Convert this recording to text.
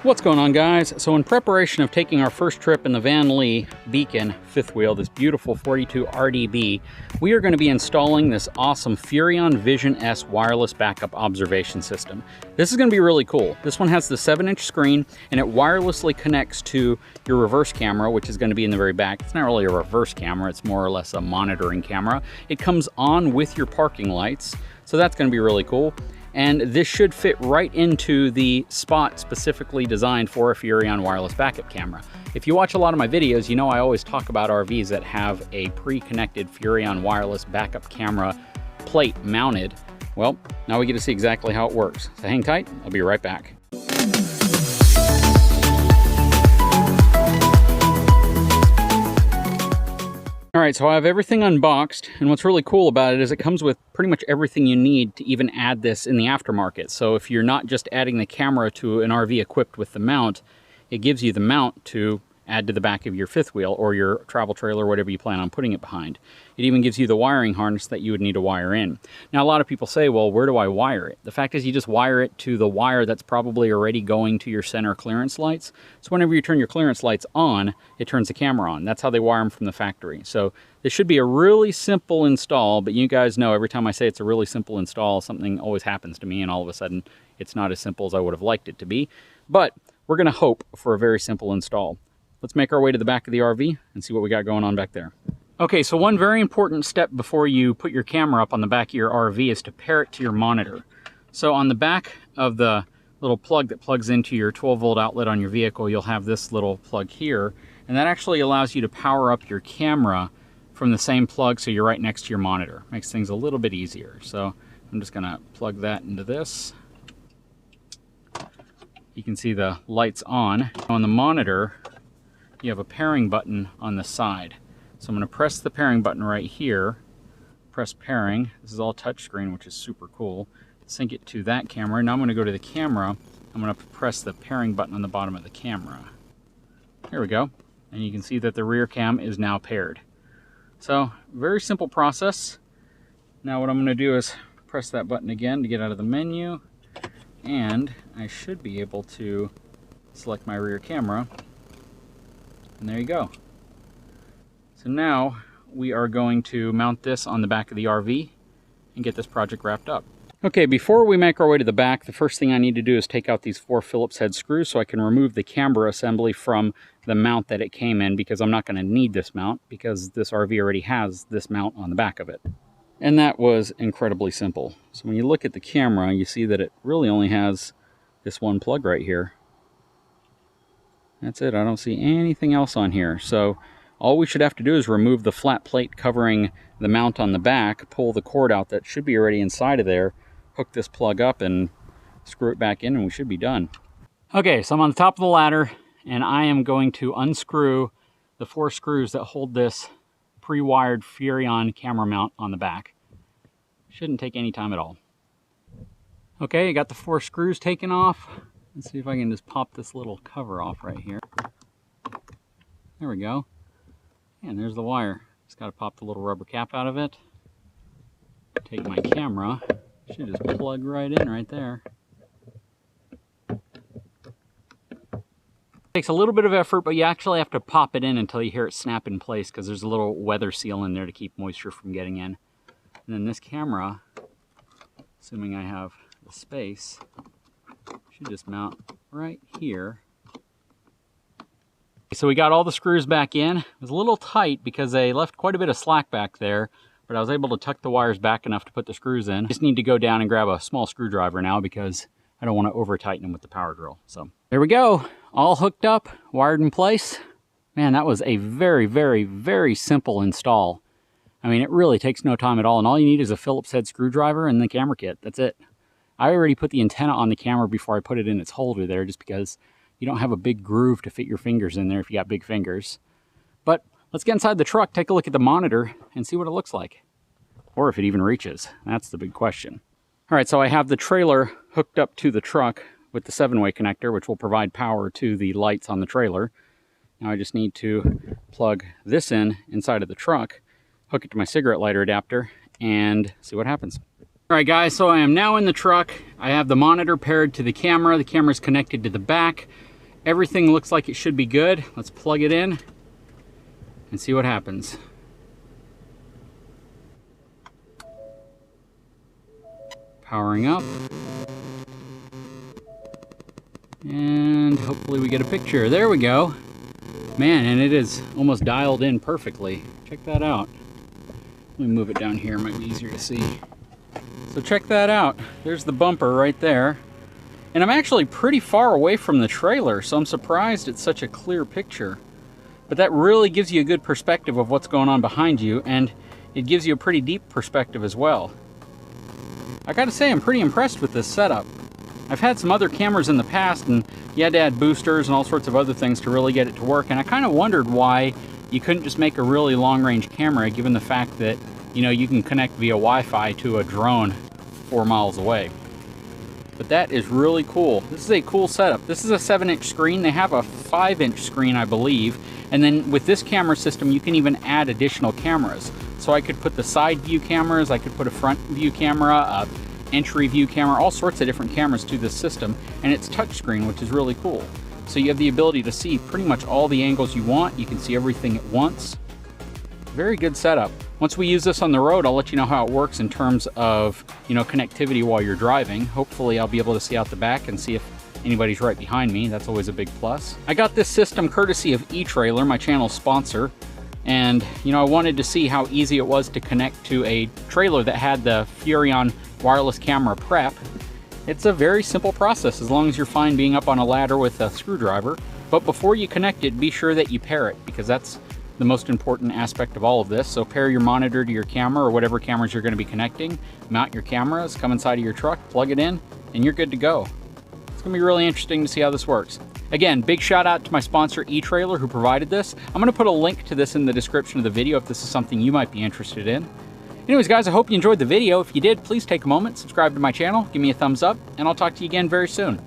What's going on, guys? So in preparation of taking our first trip in the Van Lee Beacon fifth wheel, this beautiful 42 RDB, we are going to be installing this awesome FURRION Vision S wireless backup observation system. This is going to be really cool. This one has the 7-inch screen and it wirelessly connects to your reverse camera, which is going to be in the very back. It's not really a reverse camera, it's more or less a monitoring camera. It comes on with your parking lights, so that's going to be really cool. And this should fit right into the spot specifically designed for a FURRION wireless backup camera. If you watch a lot of my videos, you know I always talk about RVs that have a pre-connected FURRION wireless backup camera plate mounted. Well, now we get to see exactly how it works. So hang tight, I'll be right back. All right, so I have everything unboxed, and what's really cool about it is it comes with pretty much everything you need to even add this in the aftermarket. So if you're not just adding the camera to an RV equipped with the mount, it gives you the mount to add to the back of your fifth wheel or your travel trailer, whatever you plan on putting it behind. It even gives you the wiring harness that you would need to wire in. Now, a lot of people say, well, where do I wire it? The fact is you just wire it to the wire that's probably already going to your center clearance lights. So whenever you turn your clearance lights on, it turns the camera on. That's how they wire them from the factory. So this should be a really simple install, but you guys know every time I say it's a really simple install, something always happens to me, and all of a sudden it's not as simple as I would have liked it to be. But we're gonna hope for a very simple install. Let's make our way to the back of the RV and see what we got going on back there. Okay, so one very important step before you put your camera up on the back of your RV is to pair it to your monitor. So on the back of the little plug that plugs into your 12-volt outlet on your vehicle, you'll have this little plug here, and that actually allows you to power up your camera from the same plug so you're right next to your monitor. Makes things a little bit easier. So I'm just gonna plug that into this. You can see the lights on. On the monitor, you have a pairing button on the side. So I'm going to press the pairing button right here, press pairing. This is all touchscreen, which is super cool. Sync it to that camera. Now I'm going to go to the camera. I'm going to press the pairing button on the bottom of the camera. There we go. And you can see that the rear cam is now paired. So very simple process. Now what I'm going to do is press that button again to get out of the menu. And I should be able to select my rear camera. And there you go. So now we are going to mount this on the back of the RV and get this project wrapped up. Okay, before we make our way to the back, the first thing I need to do is take out these 4 Phillips head screws so I can remove the camber assembly from the mount that it came in, because I'm not going to need this mount because this RV already has this mount on the back of it. And that was incredibly simple. So when you look at the camera, you see that it really only has this one plug right here. That's it. I don't see anything else on here. So all we should have to do is remove the flat plate covering the mount on the back, pull the cord out that should be already inside of there, hook this plug up and screw it back in, and we should be done. Okay, so I'm on the top of the ladder and I am going to unscrew the 4 screws that hold this pre-wired FURRION camera mount on the back. Shouldn't take any time at all. Okay, I got the 4 screws taken off. Let's see if I can just pop this little cover off right here. There we go. And there's the wire. Just got to pop the little rubber cap out of it. Take my camera. Should just plug right in right there. Takes a little bit of effort, but you actually have to pop it in until you hear it snap in place, because there's a little weather seal in there to keep moisture from getting in. And then this camera, assuming I have the space, should just mount right here. So we got all the screws back in. It was a little tight because they left quite a bit of slack back there, but I was able to tuck the wires back enough to put the screws in. Just need to go down and grab a small screwdriver now because I don't want to over tighten them with the power drill. So there we go, all hooked up, wired in place. Man, that was a very, very, very simple install. I mean, it really takes no time at all, and all you need is a Phillips head screwdriver and the camera kit. That's it. I already put the antenna on the camera before I put it in its holder there, just because you don't have a big groove to fit your fingers in there if you got big fingers. But let's get inside the truck, take a look at the monitor, and see what it looks like. Or if it even reaches. That's the big question. All right, so I have the trailer hooked up to the truck with the 7-way connector, which will provide power to the lights on the trailer. Now I just need to plug this in inside of the truck, hook it to my cigarette lighter adapter, and see what happens. All right, guys, so I am now in the truck. I have the monitor paired to the camera. The camera's connected to the back. Everything looks like it should be good. Let's plug it in and see what happens. Powering up. And hopefully we get a picture. There we go. Man, and it is almost dialed in perfectly. Check that out. Let me move it down here, it might be easier to see. So check that out. There's the bumper right there. And I'm actually pretty far away from the trailer, so I'm surprised it's such a clear picture. But that really gives you a good perspective of what's going on behind you, and it gives you a pretty deep perspective as well. I gotta say, I'm pretty impressed with this setup. I've had some other cameras in the past, and you had to add boosters and all sorts of other things to really get it to work, and I kind of wondered why you couldn't just make a really long-range camera, given the fact that, you know, you can connect via Wi-Fi to a drone 4 miles away. But that is really cool. This is a cool setup. This is a 7-inch screen. They have a 5-inch screen, I believe. And then with this camera system, you can even add additional cameras. So I could put the side view cameras, I could put a front view camera, a entry view camera, all sorts of different cameras to this system. And it's touchscreen, which is really cool. So you have the ability to see pretty much all the angles you want. You can see everything at once. Very good setup. Once we use this on the road, I'll let you know how it works in terms of, you know, connectivity while you're driving. Hopefully I'll be able to see out the back and see if anybody's right behind me. That's always a big plus. I got this system courtesy of eTrailer, my channel's sponsor. And, you know, I wanted to see how easy it was to connect to a trailer that had the FURRION wireless camera prep. It's a very simple process as long as you're fine being up on a ladder with a screwdriver. But before you connect it, be sure that you pair it, because that's the most important aspect of all of this. So pair your monitor to your camera or whatever cameras you're going to be connecting, mount your cameras, come inside of your truck, plug it in, and you're good to go. It's going to be really interesting to see how this works. Again, big shout out to my sponsor eTrailer who provided this. I'm going to put a link to this in the description of the video if this is something you might be interested in. Anyways guys, I hope you enjoyed the video. If you did, please take a moment, subscribe to my channel, give me a thumbs up, and I'll talk to you again very soon.